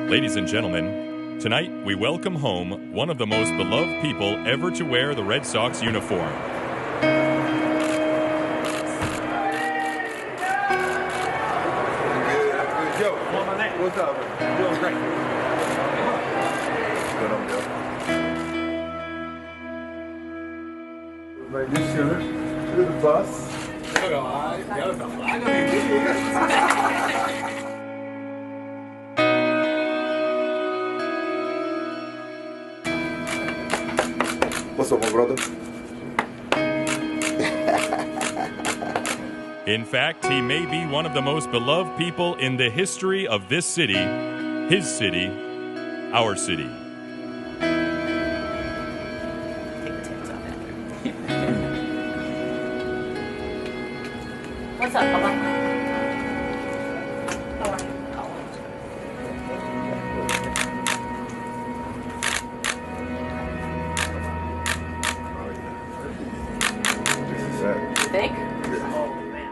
Ladies and gentlemen, tonight we welcome home one of the most beloved people ever to wear the Red Sox uniform. Yo, what's up? Doing great. Right, this shirt to the bus. What's up, my brother? In fact, he may be one of the most beloved people in the history of this city, his city, our city. What's up, Papa? How are you? Big? Oh, man.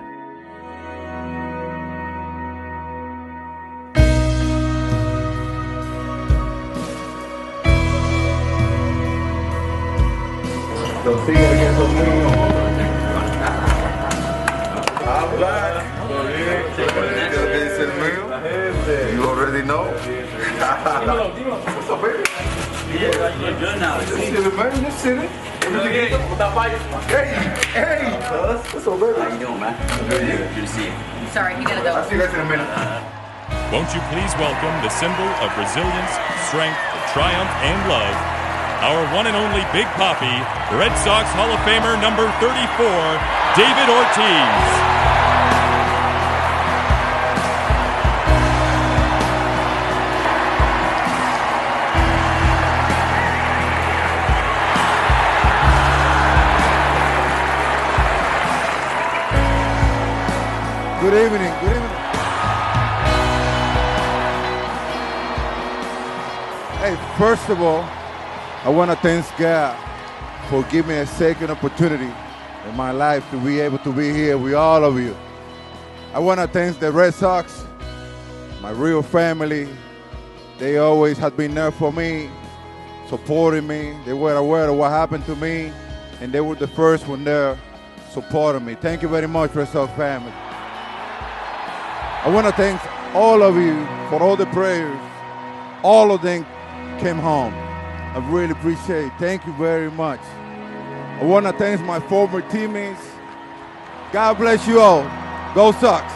Don't think against the moon. I'm black. You already know. What's up, baby? Yeah, you're good now. Just sitting. Hey, what's up, baby? How you doing, man? Good to see you. Sorry, you gotta go. I'll see you guys in a minute. Won't you please welcome the symbol of resilience, strength, triumph, and love, our one and only Big Papi, Red Sox Hall of Famer number 34, David Ortiz. Good evening, good evening. Hey, first of all, I want to thank God for giving me a second opportunity in my life to be able to be here with all of you. I want to thank the Red Sox, my real family. They always have been there for me, supporting me. They were aware of what happened to me, and they were the first one there supporting me. Thank you very much, Red Sox family. I want to thank all of you for all the prayers. All of them came home. I really appreciate it. Thank you very much. I want to thank my former teammates. God bless you all. Go Sox.